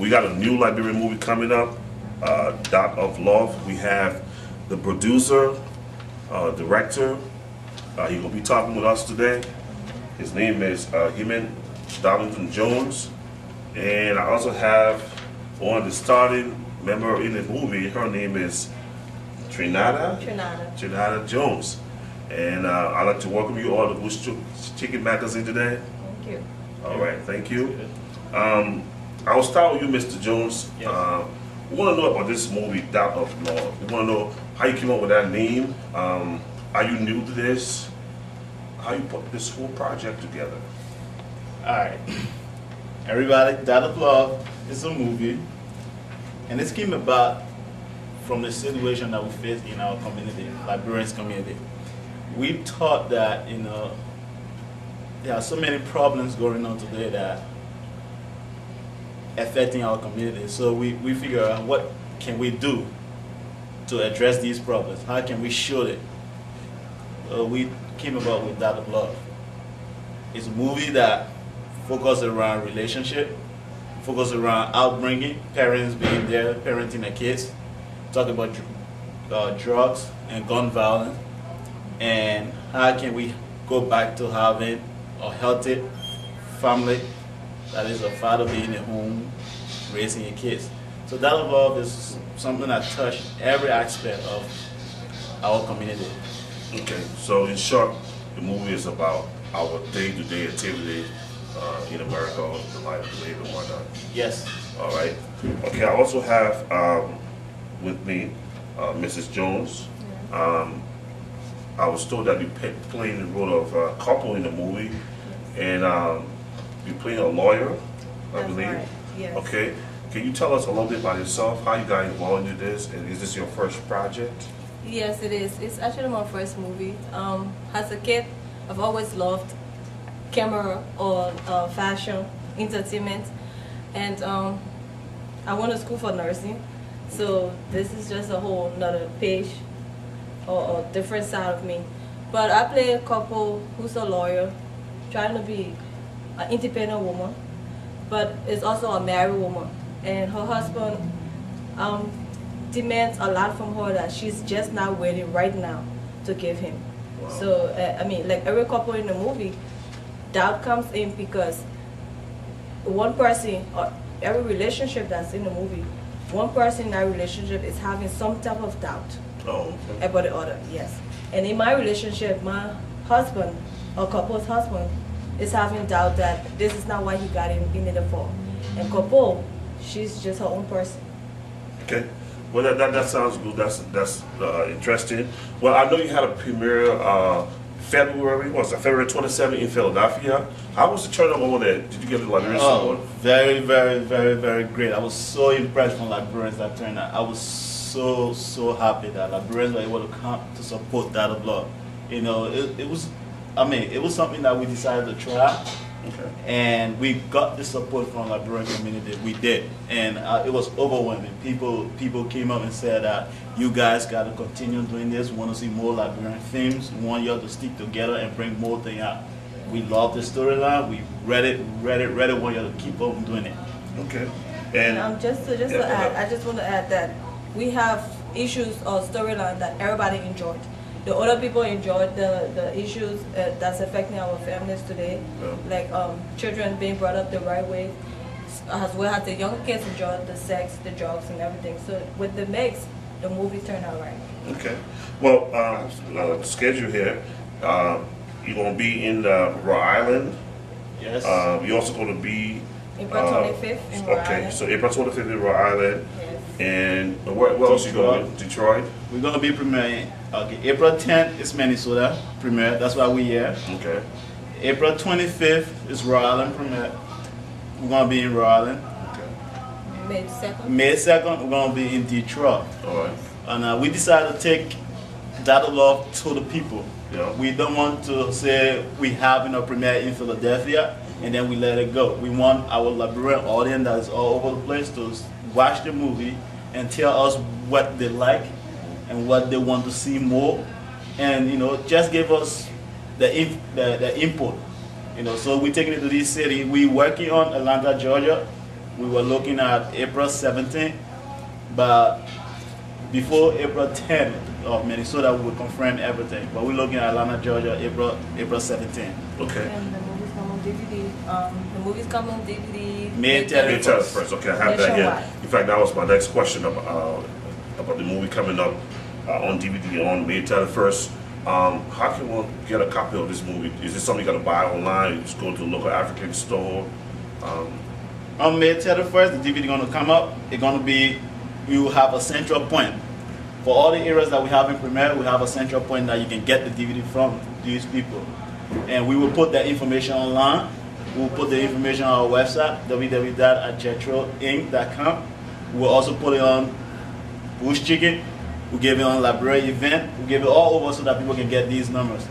we got a new Liberian movie coming up, Dot of Love. We have the producer, director. He will be talking with us today. His name is Hugh Darlington Jones. And I also have one of the starting member in the movie. Her name is Trinata Jones. And I'd like to welcome you all to Bush Chicken Magazine today. Thank you. All right, thank you. I will start with you, Mr. Jones. Yes. We want to know about this movie, Dot of Love. We want to know how you came up with that name. Are you new to this? How you put this whole project together? Alright. Everybody, Dot of Love is a movie, and this came about from the situation that we face in our community, Liberians community. We thought that, there are so many problems going on today that affecting our community. So we figure out what can we do to address these problems. How can we show it? We came about with Dot of Love. It's a movie that focuses around relationship, focuses around outbringing, parents being there, parenting their kids, talk about drugs and gun violence, and how can we go back to having a healthy family, that is a father being at home, raising your kids. So Dot of Love is something that touched every aspect of our community. Okay, so in short, the movie is about our day-to-day activity in America, the life we live and whatnot. Yes. All right. Okay, I also have with me Mrs. Jones. I was told that you playing the role of a couple in the movie, and you're playing a lawyer, I That's believe. right. Yes. Okay. Can you tell us a little bit about yourself? How you got involved in this, and is this your first project? Yes, it is. It's actually my first movie. As a kid, I've always loved camera or fashion, entertainment, and I went to school for nursing. So this is just a whole another page or different side of me. But I play a couple who's a lawyer, trying to be an independent woman, but is also a married woman, and her husband demands a lot from her that she's just not ready right now to give him. Wow. So I mean, like every couple in the movie, doubt comes in because one person, or every relationship that's in the movie, one person in that relationship is having some type of doubt about the other. Yes. And in my relationship, my husband, or couple's husband, is having doubt that this is not what he got in it for. And couple, she's just her own person. Okay. Well, that sounds good. That's interesting. Well, I know you had a premiere February 27th in Philadelphia. How was the turnout over there? Did you get the Liberian support? Very, very, very, very great. I was so impressed from Liberians that turned out. I was so happy that Liberians were able to come to support Dot of Love. It was something that we decided to try. Okay. And we got the support from the Liberian community. We did, and it was overwhelming. People came up and said that you guys got to continue doing this. We want to see more Liberian films. We want y'all to stick together and bring more things out. We love the storyline. We read it. Want y'all to keep on doing it. Okay. And just to add, I just want to add that we have issues or storyline that everybody enjoyed. The other people enjoyed the issues that's affecting our families today, like children being brought up the right way, as well as the younger kids enjoyed the sex, the drugs, and everything. So with the mix, the movie turned out right. Okay. Well, schedule here. You're going to be in Rhode Island. Yes. You're also going to be April 25th in Rhode Island. Okay, so April 25th in Rhode Island. Yes. And where else you going? Detroit. We're going to be premiering. Okay, April 10th is Minnesota premiere. That's why we're here. Okay. April 25th is Rhode Island premiere. We're going to be in Rhode Island. Okay. May 2nd. May 2nd, we're going to be in Detroit. All right. And we decided to take Dot of Love to the people. Yeah. We don't want to say we have a premiere in Philadelphia and then we let it go. We want our Liberian audience that is all over the place to watch the movie and tell us what they like and what they want to see more, and just give us the input. So we're taking it to this city. We're working on Atlanta, Georgia, we were looking at April 17th, but before April 10th of Minnesota, we will confirm everything. But we're looking at Atlanta, Georgia, April 17th. Okay. And the movies come on DVD. The movies come on DVD. May 31st. 31st. Okay, I have that here. Nationwide. In fact, that was my next question about the movie coming up on DVD on May 31st. How can one get a copy of this movie? Is this something you got to buy online? You just go to the local African store? On May 31st, the DVD going to come up. It's going to be, we will have a central point. For all the areas that we have in Premiere, we have a central point that you can get the DVD from these people. And we will put that information online. We will put the information on our website, www.jetroinc.com. We will also put it on Bush Chicken. We give it on Library Event. We give it all over so that people can get these numbers.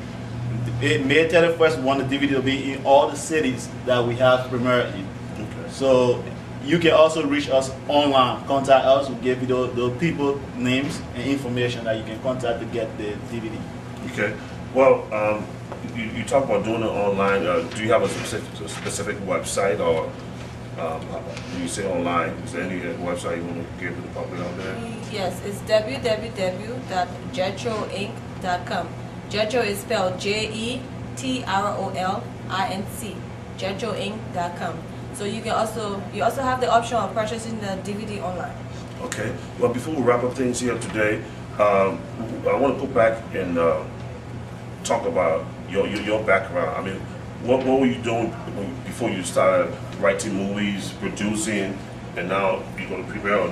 May 31st, we want the DVD to be in all the cities that we have Premiere in. Okay. So you can also reach us online. Contact us. We'll give you the people names and information that you can contact to get the DVD. Okay. Well, you talk about doing it online. Do you have a specific website, or when you say online, is there any website you want to give to the public out there? Yes, it's www.jetroinc.com. Jetro is spelled JETROLINC. Jetroinc.com. So you also have the option of purchasing the DVD online. Okay. Well, before we wrap up things here today, I want to go back and talk about your background. I mean, what were you doing before you started writing movies, producing, and now you're going to prepare a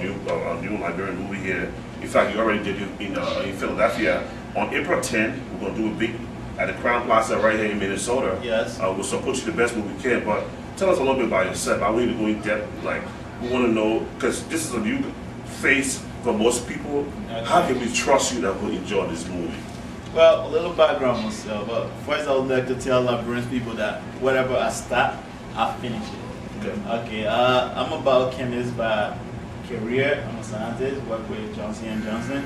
new Liberian movie here? In fact, you already did it in Philadelphia. On April 10th, we're going to do a big at the Crown Plaza right here in Minnesota. Yes. We'll support you the best way we can, but tell us a little bit about yourself. I want you to go in depth. Like, we want to know, because this is a new face for most people. Okay. How can we trust you that we'll enjoy this movie? Well, a little background myself. But first, I would like to tell Liberian people that whatever I start, I finish it. Okay. I'm a biochemist by career. I'm a scientist. Work with Johnson & Johnson.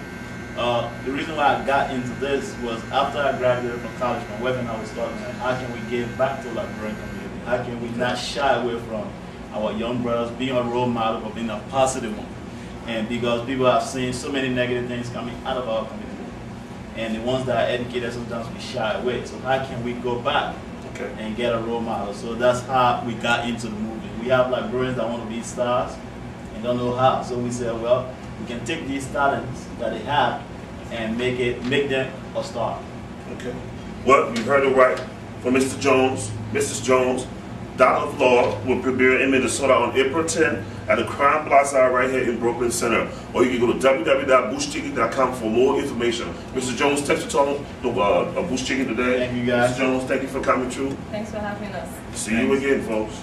The reason why I got into this was after I graduated from college, my wife and I was talking about how can we give back to the Liberian community? How can we not shy away from our young brothers, being a role model, but being a positive one? And because people have seen so many negative things coming out of our community, and the ones that are educated sometimes we shy away. So how can we go back and get a role model? So that's how we got into the movie. We have Liberians that want to be stars and don't know how. So we said, well, we can take these talents that they have and make them a star. Okay. Well, you heard it right from Mr. Jones, Mrs. Jones. Doctor of Law will premiere in Minnesota on April 10th at the Crown Plaza right here in Brooklyn Center. Or you can go to www.bushchicken.com for more information. Mr. Jones, thanks for talking to Bush Chicken today. Thank you, guys. Mr. Jones, thank you for coming through. Thanks for having us. See you again, folks.